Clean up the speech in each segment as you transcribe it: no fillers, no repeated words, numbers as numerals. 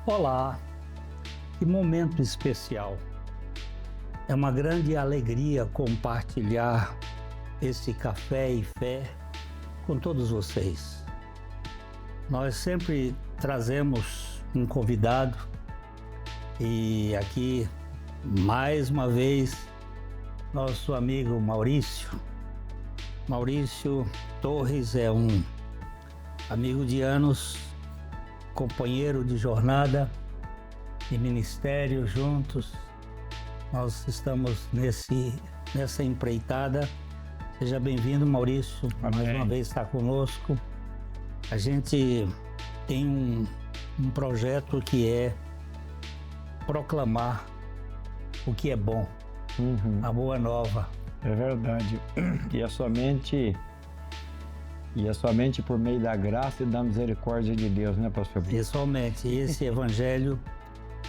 Olá, que momento especial. É uma grande alegria compartilhar esse café e fé com todos vocês. Nós sempre trazemos um convidado e aqui, mais uma vez, nosso amigo Maurício. Maurício Torres é um amigo de anos, companheiro de jornada e ministério juntos. Nós estamos nessa empreitada. Seja bem-vindo, Maurício. Amém. Mais uma vez está conosco. A gente tem um projeto que é proclamar o que é bom, a boa nova. É verdade. E é somente por meio da graça e da misericórdia de Deus, né, pastor? Pessoalmente, esse evangelho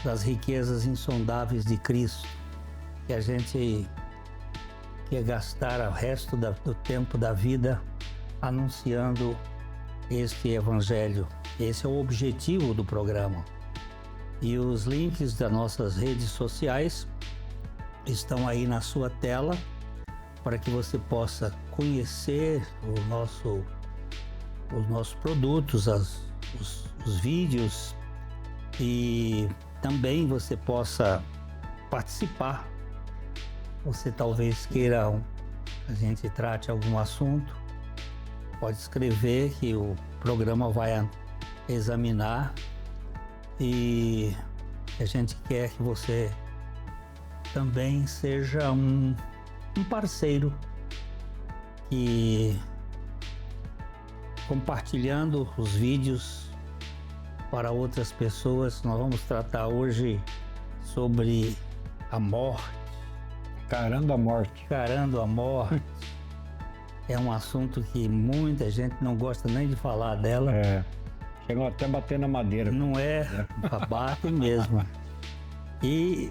das riquezas insondáveis de Cristo, que a gente quer gastar o resto do tempo da vida anunciando este evangelho. Esse é o objetivo do programa. E os links das nossas redes sociais estão aí na sua tela para que você possa conhecer os nossos produtos, os vídeos, e também você possa participar. Você talvez queira a gente trate algum assunto, pode escrever que o programa vai examinar, e a gente quer que você também seja um parceiro que, compartilhando os vídeos para outras pessoas. Nós vamos tratar hoje sobre a morte. Encarando a morte. Encarando a morte. É um assunto que muita gente não gosta nem de falar dela. Chegam até a bater na madeira. Não é? Bate mesmo. E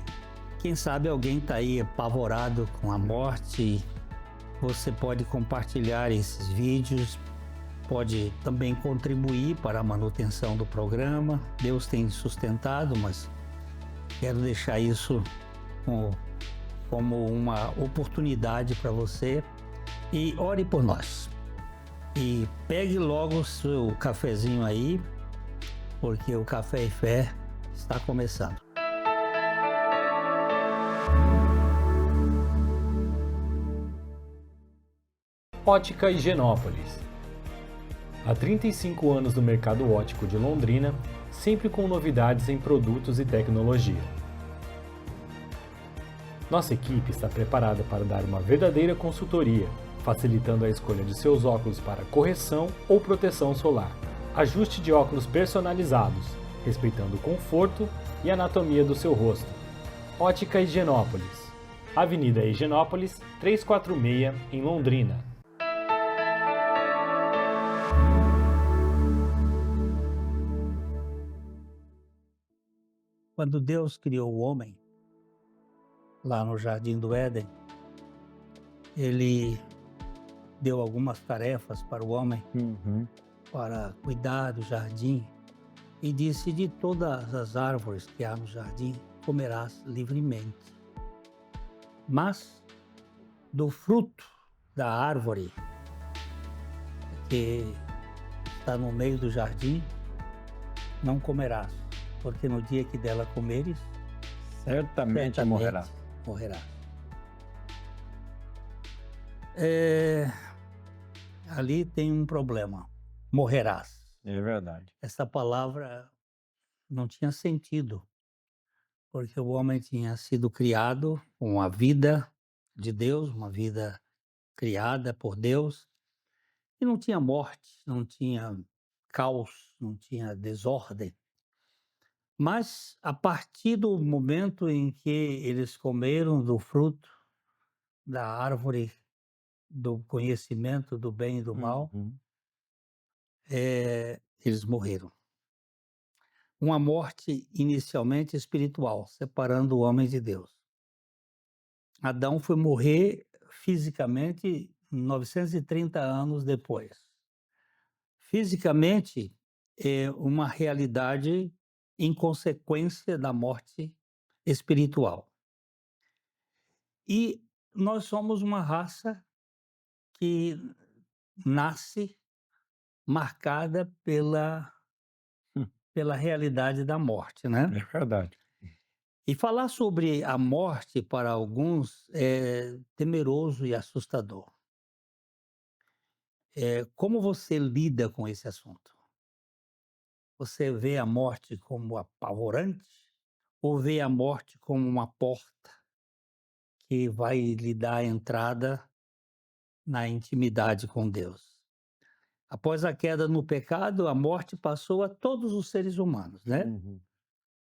quem sabe alguém está aí apavorado com a morte. Você pode compartilhar esses vídeos, pode também contribuir para a manutenção do programa. Deus tem sustentado, mas quero deixar isso como uma oportunidade para você. E ore por nós. E pegue logo o seu cafezinho aí, porque o Café e Fé está começando. Ótica Higienópolis. Há 35 anos no mercado óptico de Londrina, sempre com novidades em produtos e tecnologia. Nossa equipe está preparada para dar uma verdadeira consultoria, facilitando a escolha de seus óculos para correção ou proteção solar. Ajuste de óculos personalizados, respeitando o conforto e anatomia do seu rosto. Ótica Higienópolis. Avenida Higienópolis, 346, em Londrina. Quando Deus criou o homem, lá no Jardim do Éden, Ele deu algumas tarefas para o homem, para cuidar do jardim, e disse: de todas as árvores que há no jardim, comerás livremente. Mas do fruto da árvore que está no meio do jardim, não comerás, porque no dia que dela comeres, Certamente morrerá. Ali tem um problema. Morrerás. É verdade. Essa palavra não tinha sentido, porque o homem tinha sido criado com a vida de Deus, uma vida criada por Deus, e não tinha morte, não tinha caos, não tinha desordem. Mas a partir do momento em que eles comeram do fruto da árvore do conhecimento do bem e do mal, eles morreram. Uma morte inicialmente espiritual, separando o homem de Deus. Adão foi morrer fisicamente 930 anos depois. Fisicamente é uma realidade em consequência da morte espiritual. E nós somos uma raça que nasce marcada Hum, pela realidade da morte, né? É verdade. E falar sobre a morte para alguns é temeroso e assustador. Como você lida com esse assunto? Você vê a morte como apavorante ou vê a morte como uma porta que vai lhe dar a entrada na intimidade com Deus? Após a queda no pecado, a morte passou a todos os seres humanos, né? Uhum.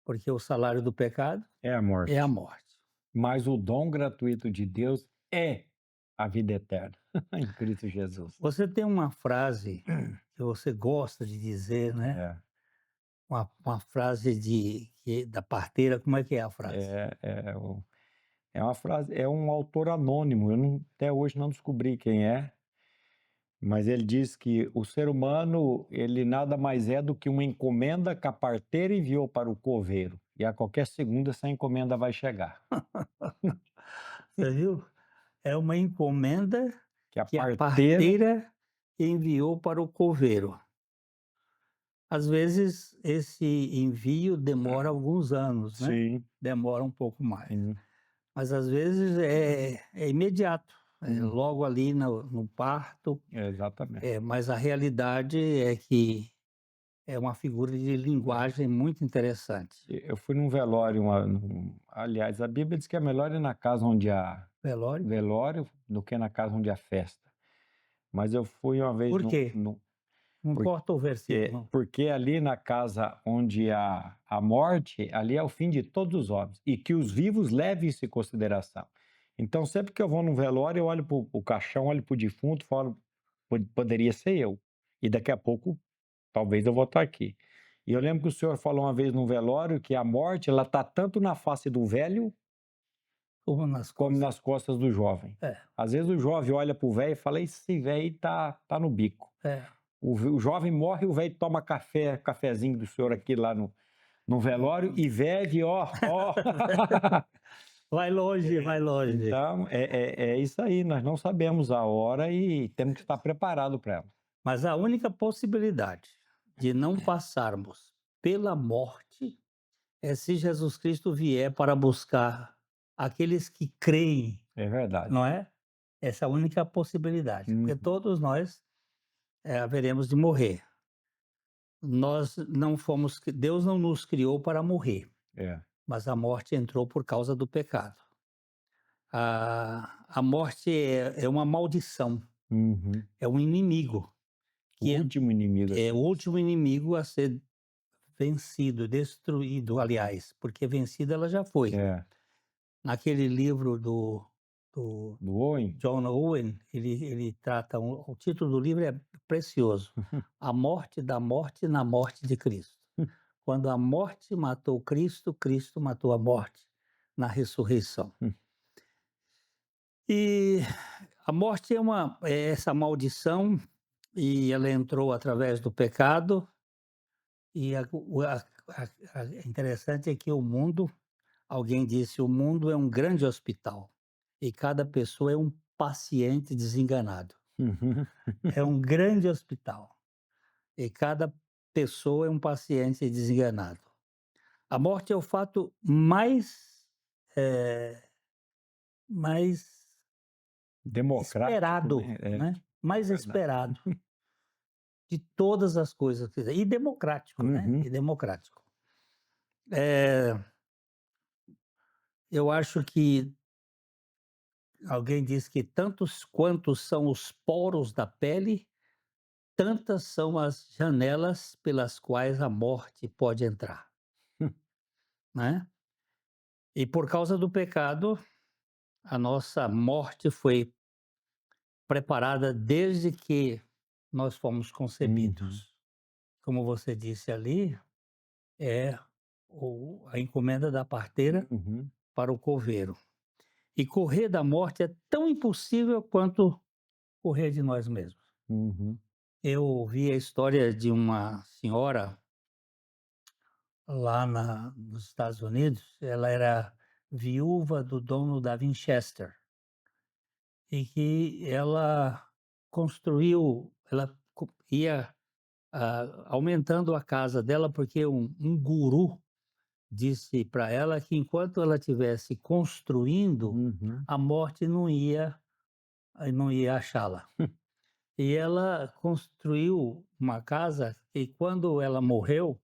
Porque o salário do pecado É a é a morte. morte. Mas o dom gratuito de Deus é a vida eterna em Cristo Jesus. Você tem uma frase que você gosta de dizer, né? É, Uma frase da parteira, como é que é a frase? é uma frase, é um autor anônimo, até hoje não descobri quem é, mas ele diz que o ser humano, ele nada mais é do que uma encomenda que a parteira enviou para o coveiro, e a qualquer segundo essa encomenda vai chegar. Você viu? É uma encomenda Que a que a parteira, parteira enviou para o coveiro. Às vezes, esse envio demora alguns anos, né? sim, Demora um pouco mais. sim, Mas às vezes é imediato, hum, logo ali no parto, exatamente. mas a realidade é que é uma figura de linguagem muito interessante. Eu fui num velório, aliás, a Bíblia diz que é melhor ir na casa onde há Velório? velório do que na casa onde há festa. Mas eu fui uma vez Por quê? Não importa o versículo. porque ali na casa onde há a morte, ali é o fim de todos os homens, e que os vivos levem isso em consideração. Então, sempre que eu vou num velório, eu olho para o caixão, olho para o defunto, falo, Poderia ser eu, e daqui a pouco, talvez eu vou estar aqui." E eu lembro que o senhor falou uma vez num velório que a morte, ela está tanto na face do velho, Como nas como costas. nas costas do jovem. É, Às vezes o jovem olha para o velho e fala, esse velho aí tá no bico. é. O jovem morre, o velho toma cafezinho do senhor aqui lá no velório e bebe, ó. Vai longe, vai longe. Então, é isso aí, nós não sabemos a hora e temos que estar preparado para ela. Mas a única possibilidade de não passarmos pela morte é se Jesus Cristo vier para buscar aqueles que creem, É verdade. não é? Essa é a única possibilidade, porque Uhum. todos nós haveremos de morrer. Nós não fomos, Deus não nos criou para morrer, É. mas a morte entrou por causa do pecado. A morte é uma maldição, Uhum. é um inimigo, O que último inimigo. é o último inimigo a ser vencido, destruído, aliás, porque vencida ela já foi. É. Naquele livro do Do Owen? John Owen, ele trata, o título do livro é precioso, A Morte da Morte na Morte de Cristo. Quando a morte matou Cristo, Cristo matou a morte na ressurreição. E a morte é essa maldição, e ela entrou através do pecado, e interessante é que alguém disse, o mundo é um grande hospital, e cada pessoa é um paciente desenganado. Uhum. É um grande hospital, e cada pessoa é um paciente desenganado. A morte é o fato mais Democrático, esperado, né? né? Mais Verdade. esperado de todas as coisas, quer dizer, e democrático, né? Uhum. E democrático. Eu acho que alguém diz que tantos quantos são os poros da pele, tantas são as janelas pelas quais a morte pode entrar, né? E por causa do pecado, a nossa morte foi preparada desde que nós fomos Uhum. concebidos. Como você disse ali, é a encomenda da parteira Uhum. para o coveiro. E correr da morte é tão impossível quanto correr de nós mesmos. Uhum. Eu ouvi a história de uma senhora lá nos Estados Unidos, ela era viúva do dono da Winchester e que ela ia aumentando a casa dela porque um guru disse para ela que enquanto ela estivesse construindo, Uhum. a morte não ia achá-la. E ela construiu uma casa e quando ela morreu,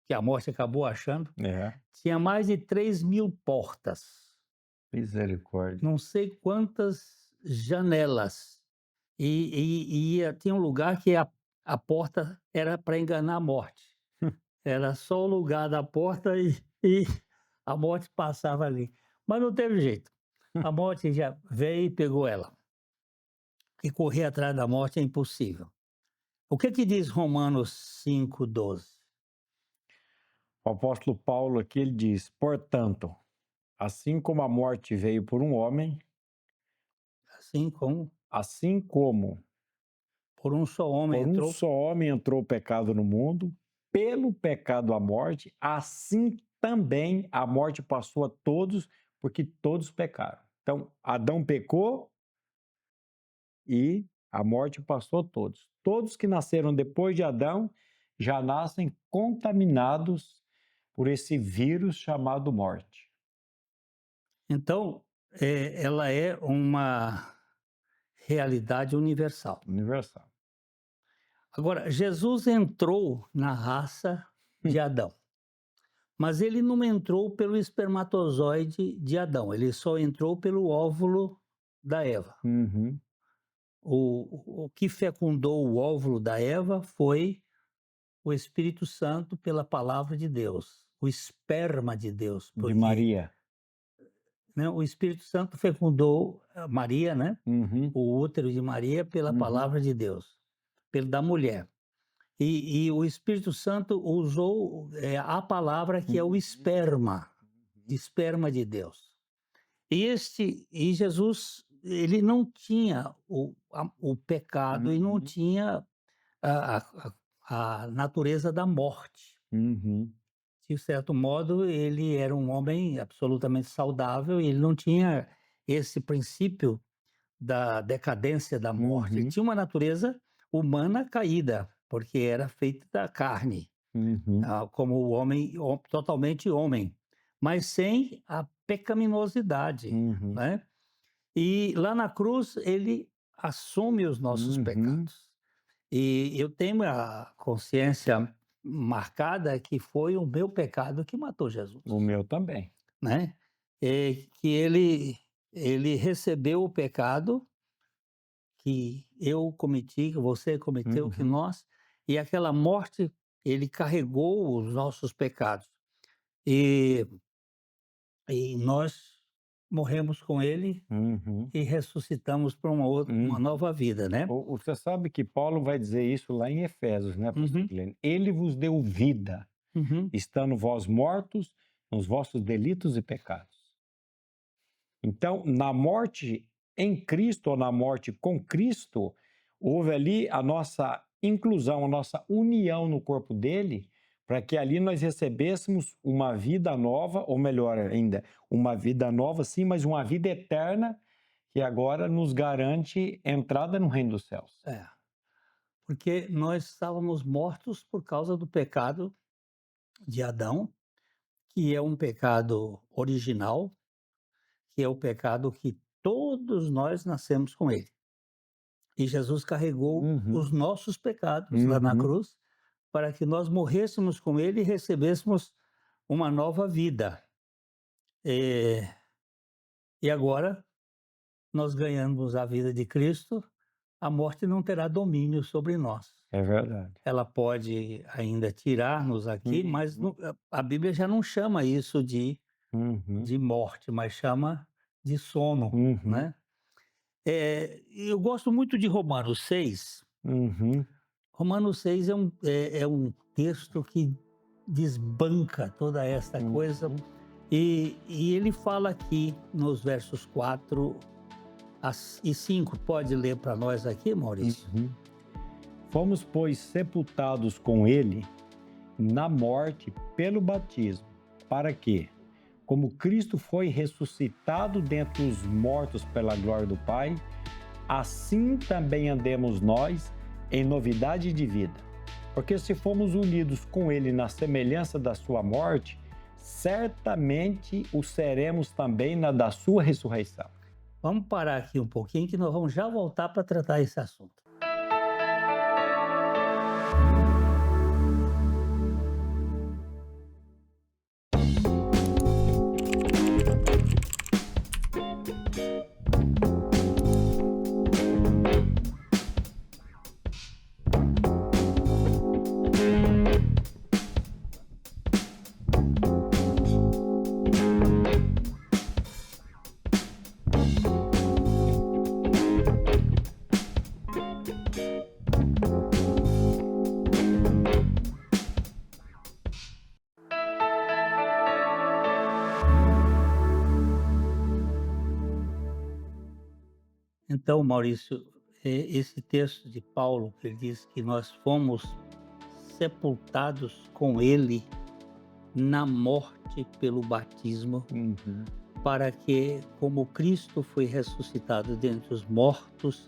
que a morte acabou achando, É, tinha mais de 3.000 portas, misericórdia. não sei quantas janelas. Tinha um lugar que a porta era para enganar a morte. Era só o lugar da porta e a morte passava ali. Mas não teve jeito. A morte já veio e pegou ela. E correr atrás da morte é impossível. O que diz Romanos 5:12? O apóstolo Paulo aqui ele diz: portanto, assim como a morte veio por um homem, Assim como assim como por um só homem por um entrou. só homem entrou o pecado no mundo, pelo pecado a morte, assim também a morte passou a todos, porque todos pecaram. Então, Adão pecou e a morte passou a todos. Todos que nasceram depois de Adão já nascem contaminados por esse vírus chamado morte. Então, ela é uma realidade universal. Universal. Agora, Jesus entrou na raça de Adão, mas ele não entrou pelo espermatozoide de Adão, ele só entrou pelo óvulo da Eva. Uhum. O que fecundou o óvulo da Eva foi o Espírito Santo pela palavra de Deus, o esperma de Deus, De porque Maria. né, o Espírito Santo fecundou Maria, né? Uhum. O útero de Maria pela Uhum. palavra de Deus, pelo da mulher. E o Espírito Santo usou a palavra que é o esperma de Deus. E Jesus, ele não tinha o pecado e não Uhum. tinha a, a natureza da morte. Uhum. De certo modo, ele era um homem absolutamente saudável e ele não tinha esse princípio da decadência da morte. Ele Uhum. tinha uma natureza humana caída, porque era feito da carne, Uhum. como o homem, totalmente homem, mas sem a pecaminosidade, Uhum. né? E lá na cruz ele assume os nossos Uhum. pecados. E eu tenho a consciência marcada que foi o meu pecado que matou Jesus, O meu também. né? Que ele recebeu o pecado que eu cometi, que você cometeu, que Uhum. nós, e aquela morte, ele carregou os nossos pecados. E nós morremos com ele Uhum. e ressuscitamos para uma Uhum. nova vida, né? Você sabe que Paulo vai dizer isso lá em Efésios, né, pastor Uhum, Guilherme? Ele vos deu vida, uhum. estando vós mortos nos vossos delitos e pecados. Então, na morte em Cristo, ou na morte com Cristo, houve ali a nossa inclusão, a nossa união no corpo dele, para que ali nós recebêssemos uma vida nova, ou melhor ainda, uma vida nova, sim, mas uma vida eterna, que agora nos garante entrada no reino dos céus. É, porque nós estávamos mortos por causa do pecado de Adão, que é um pecado original, que é o pecado que todos nós nascemos com ele. E Jesus carregou Uhum. os nossos pecados lá na Uhum. cruz para que nós morrêssemos com ele e recebêssemos uma nova vida. E agora nós ganhamos a vida de Cristo, a morte não terá domínio sobre nós. É verdade. Ela pode ainda tirar-nos aqui, mas Uhum. a Bíblia já não chama isso Uhum. de morte, mas chama de sono, Uhum. né? Eu gosto muito de Romanos 6. Uhum. Romanos 6 é um texto que desbanca toda esta coisa. Uhum. E ele fala aqui nos versos 4 e 5. Pode ler para nós aqui, Maurício? Uhum. Fomos, pois, sepultados com ele na morte pelo batismo. Para quê? Como Cristo foi ressuscitado dentre os mortos pela glória do Pai, assim também andemos nós em novidade de vida. Porque se formos unidos com Ele na semelhança da sua morte, certamente o seremos também na da sua ressurreição. Vamos parar aqui um pouquinho que nós vamos já voltar para tratar esse assunto. Então, Maurício, esse texto de Paulo, que ele diz que nós fomos sepultados com ele na morte pelo batismo, para que, como Cristo foi ressuscitado dentre os mortos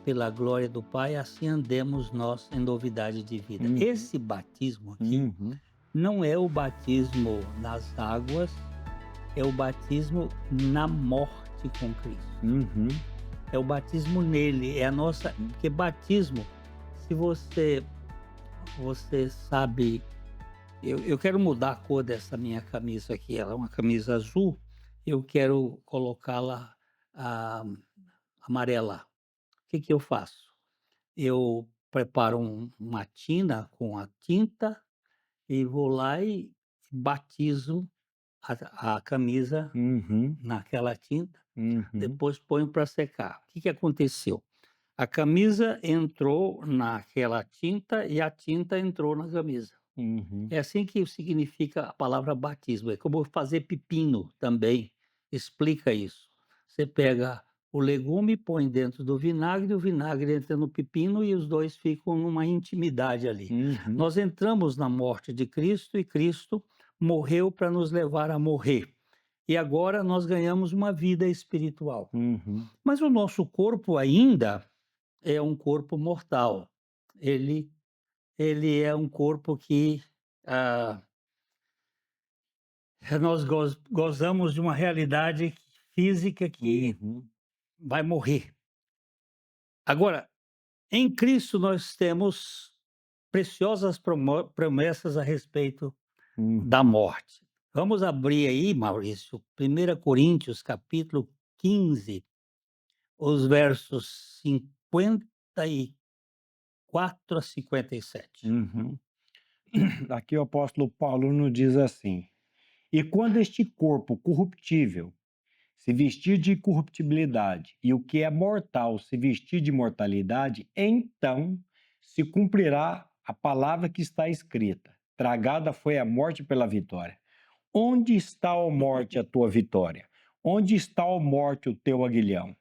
pela glória do Pai, assim andemos nós em novidade de vida. Esse batismo aqui não é o batismo nas águas, é o batismo na morte com Cristo. É o batismo nele, é a nossa... Porque batismo, se você sabe... Eu quero mudar a cor dessa minha camisa aqui, ela é uma camisa azul, eu quero colocá-la amarela. O que eu faço? Eu preparo uma tina com a tinta e vou lá e batizo a camisa naquela tinta, depois ponho para secar. O que aconteceu? A camisa entrou naquela tinta e a tinta entrou na camisa. É assim que significa a palavra batismo. É como fazer pepino também, explica isso. Você pega o legume, põe dentro do vinagre, o vinagre entra no pepino e os dois ficam numa intimidade ali. Nós entramos na morte de Cristo e Cristo morreu para nos levar a morrer. E agora nós ganhamos uma vida espiritual. Mas o nosso corpo ainda é um corpo mortal. Ele é um corpo que nós gozamos de uma realidade física que vai morrer. Agora, em Cristo nós temos preciosas promessas a respeito da morte. Vamos abrir aí, Maurício, 1 Coríntios, capítulo 15, os versos 54 a 57. Aqui o apóstolo Paulo nos diz assim: e quando este corpo corruptível se vestir de incorruptibilidade e o que é mortal se vestir de mortalidade, então se cumprirá a palavra que está escrita: tragada foi a morte pela vitória. Onde está, ó morte, a tua vitória? Onde está, ó morte, o teu aguilhão?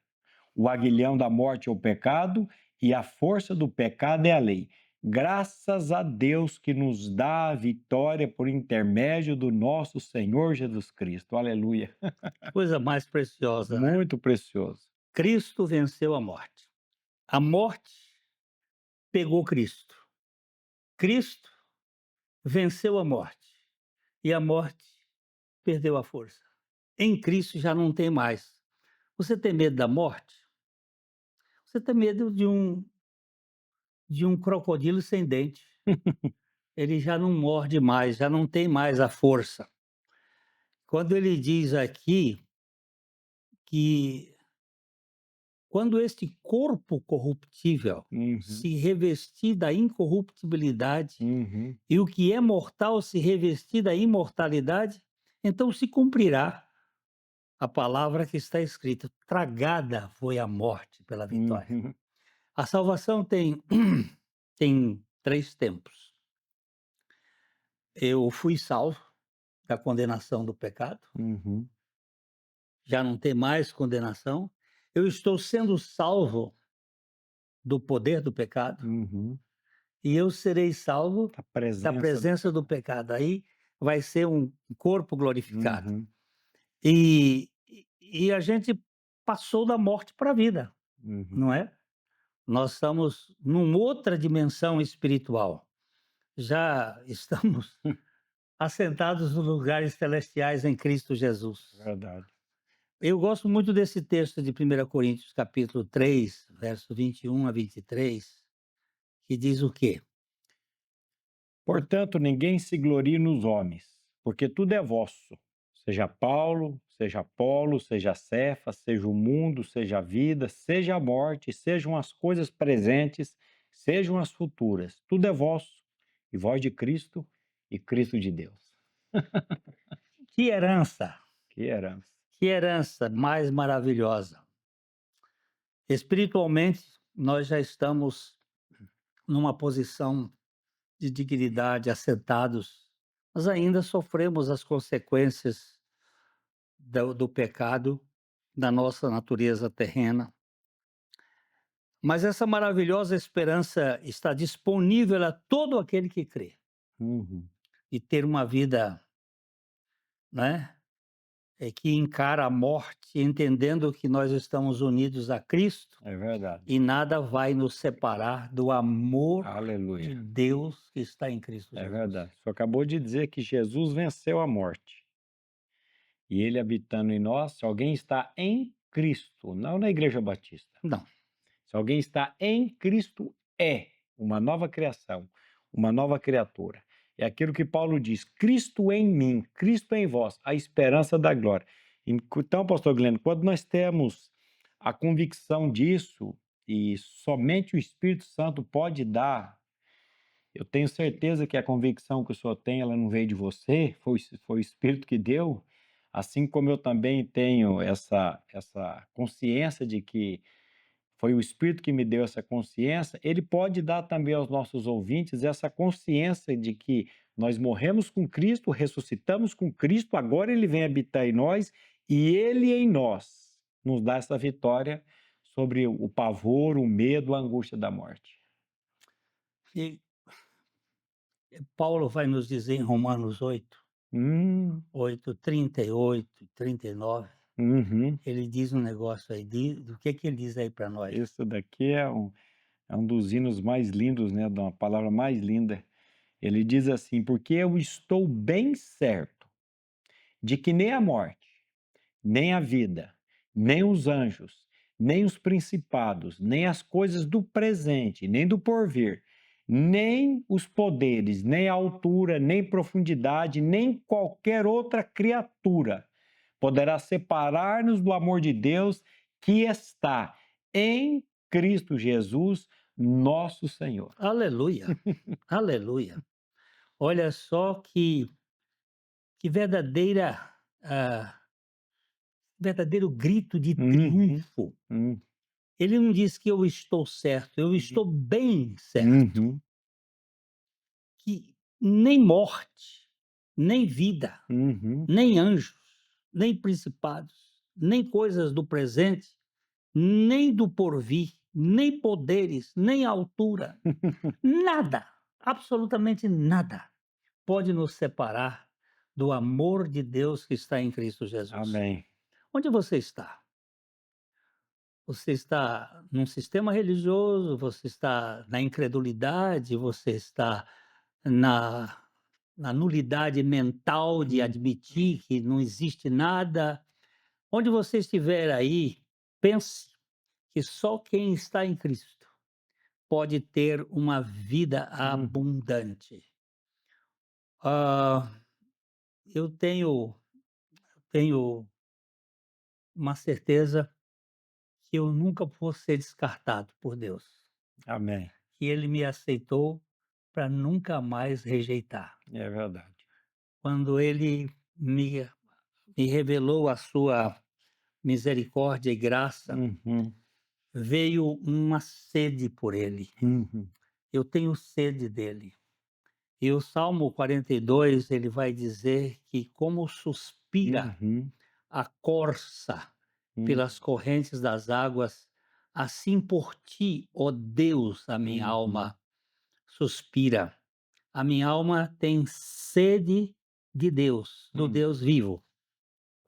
O aguilhão da morte é o pecado e a força do pecado é a lei. Graças a Deus que nos dá a vitória por intermédio do nosso Senhor Jesus Cristo. Aleluia. Coisa mais preciosa, né? Muito precioso. Cristo venceu a morte. A morte pegou Cristo. Cristo venceu a morte. E a morte perdeu a força. Em Cristo já não tem mais. Você tem medo da morte? Você tem medo de um crocodilo sem dente. Ele já não morde mais, já não tem mais a força. Quando ele diz aqui que quando este corpo corruptível se revestir da incorruptibilidade e o que é mortal se revestir da imortalidade, então se cumprirá a palavra que está escrita: tragada foi a morte pela vitória. A salvação tem 3 tempos. Eu fui salvo da condenação do pecado, já não tem mais condenação. Eu estou sendo salvo do poder do pecado. e eu serei salvo A da presença do presença do pecado. Aí vai ser um corpo glorificado. Uhum, E a gente passou da morte para a vida, uhum. não é? Nós estamos numa outra dimensão espiritual. Já estamos assentados nos lugares celestiais em Cristo Jesus. Verdade. Eu gosto muito desse texto de 1 Coríntios, capítulo 3, verso 21 a 23, que diz o quê? Portanto, ninguém se glorie nos homens, porque tudo é vosso. Seja Paulo, seja Apolo, seja Cefas, seja o mundo, seja a vida, seja a morte, sejam as coisas presentes, sejam as futuras. Tudo é vosso, e vós de Cristo, e Cristo de Deus. Que herança! Que herança. Que herança mais maravilhosa! Espiritualmente, nós já estamos numa posição de dignidade, assentados, mas ainda sofremos as consequências do pecado, da nossa natureza terrena. Mas essa maravilhosa esperança está disponível a todo aquele que crê Uhum. e ter uma vida, né, que encara a morte, entendendo que nós estamos unidos a Cristo É verdade. e nada vai nos separar do amor de Aleluia. Deus que está em Cristo É Jesus. verdade. Você acabou de dizer que Jesus venceu a morte. E ele habitando em nós, se alguém está em Cristo, não na Igreja Batista. Não. Se alguém está em Cristo, é uma nova criação, uma nova criatura. É aquilo que Paulo diz: Cristo em mim, Cristo em vós, a esperança da glória. Então, pastor Glênio, quando nós temos a convicção disso, e somente o Espírito Santo pode dar, eu tenho certeza que a convicção que o senhor tem, ela não veio de você, foi o Espírito que deu, assim como eu também tenho essa consciência de que foi o Espírito que me deu essa consciência, ele pode dar também aos nossos ouvintes essa consciência de que nós morremos com Cristo, ressuscitamos com Cristo, agora ele vem habitar em nós e ele em nós nos dá essa vitória sobre o pavor, o medo, a angústia da morte. E Paulo vai nos dizer em Romanos 8, Hum, 8, 38, 39, uhum. ele diz um negócio aí, do que ele diz aí para nós? Isso daqui é um dos hinos mais lindos, né? Uma palavra mais linda. Ele diz assim: porque eu estou bem certo de que nem a morte, nem a vida, nem os anjos, nem os principados, nem as coisas do presente, nem do porvir, nem os poderes, nem a altura, nem profundidade, nem qualquer outra criatura poderá separar-nos do amor de Deus que está em Cristo Jesus, nosso Senhor. Aleluia, aleluia. Olha só que verdadeira, verdadeiro grito de Uhum, triunfo. uhum, Ele não diz que eu estou certo, eu estou bem certo. uhum, Que nem morte, nem vida, uhum. nem anjos, nem principados, nem coisas do presente, nem do porvir, nem poderes, nem altura, nada, absolutamente nada, pode nos separar do amor de Deus que está em Cristo Jesus. Amém. Onde você está? Você está num sistema religioso, você está na incredulidade, você está na, na nulidade mental de admitir que não existe nada. Onde você estiver aí, pense que só quem está em Cristo pode ter uma vida abundante. Ah, eu tenho uma certeza que eu nunca vou ser descartado por Deus, Amém. que Ele me aceitou para nunca mais rejeitar. É verdade. Quando Ele me revelou a sua misericórdia e graça, Uhum, veio uma sede por Ele. uhum, Eu tenho sede dele. E o Salmo 42, ele vai dizer que como suspira uhum, a corça uhum, pelas correntes das águas, assim por ti, ó Deus, a minha uhum. alma suspira. A minha alma tem sede de Deus, do Deus vivo.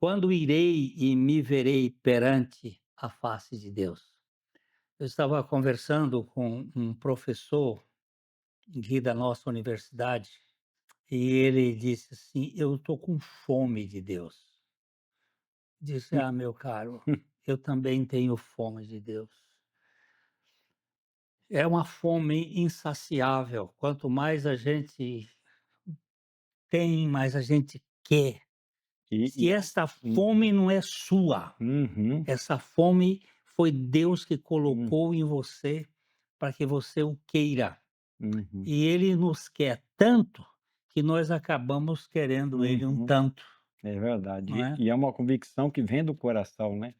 Quando irei e me verei perante a face de Deus? Eu estava conversando com um professor aqui da nossa universidade e ele disse assim: eu estou com fome de Deus. Disse: ah, meu caro, eu também tenho fome de Deus. É uma fome insaciável. Quanto mais a gente tem, mais a gente quer. Se esta fome não é sua, essa fome foi Deus que colocou em você para que você o queira. E Ele nos quer tanto que nós acabamos querendo Ele um tanto. É verdade. Não é? E é uma convicção que vem do coração, né?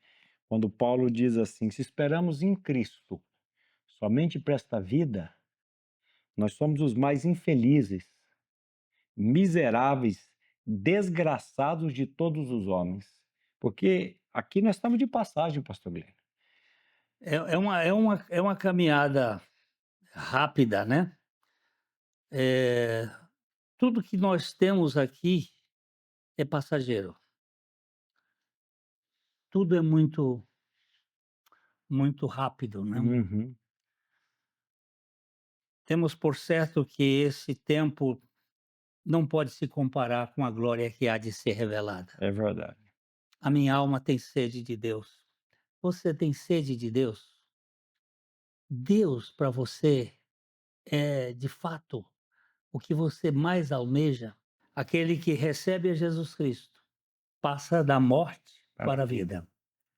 Quando Paulo diz assim: se esperamos em Cristo somente para esta vida, nós somos os mais infelizes, miseráveis, desgraçados de todos os homens. Porque aqui nós estamos de passagem, pastor Guilherme. É uma caminhada rápida, né? Tudo que nós temos aqui é passageiro. Tudo é muito rápido, né? Temos por certo que esse tempo não pode se comparar com a glória que há de ser revelada. É verdade. A minha alma tem sede de Deus. Você tem sede de Deus? Deus para você é, de fato, o que você mais almeja? Aquele que recebe a Jesus Cristo passa da morte para a vida.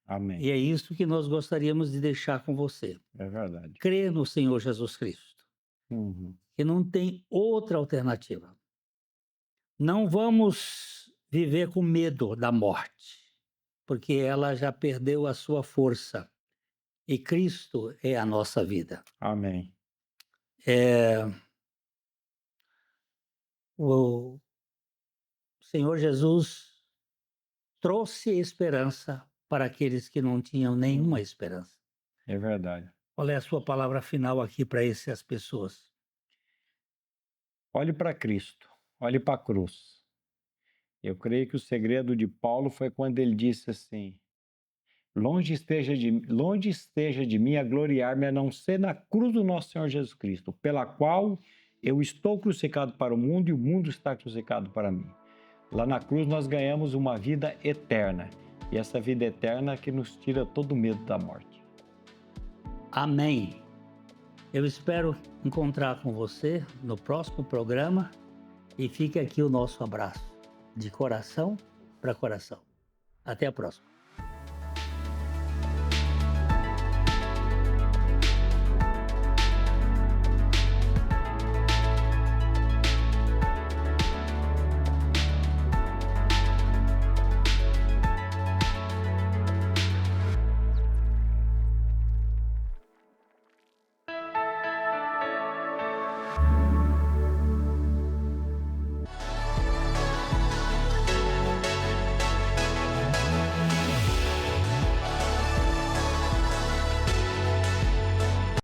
Amém. E é isso que nós gostaríamos de deixar com você. É verdade. Crê no Senhor Jesus Cristo, que não tem outra alternativa. Não vamos viver com medo da morte, porque ela já perdeu a sua força. E Cristo é a nossa vida. Amém. O Senhor Jesus trouxe esperança para aqueles que não tinham nenhuma esperança. É verdade. Qual é a sua palavra final aqui para essas pessoas? Olhe para Cristo, olhe para a cruz. Eu creio que o segredo de Paulo foi quando ele disse assim: longe esteja de mim a gloriar-me a não ser na cruz do nosso Senhor Jesus Cristo, pela qual eu estou crucificado para o mundo e o mundo está crucificado para mim. Lá na cruz nós ganhamos uma vida eterna, e essa vida eterna que nos tira todo o medo da morte. Amém. Eu espero encontrar com você no próximo programa e fica aqui o nosso abraço, de coração para coração. Até a próxima.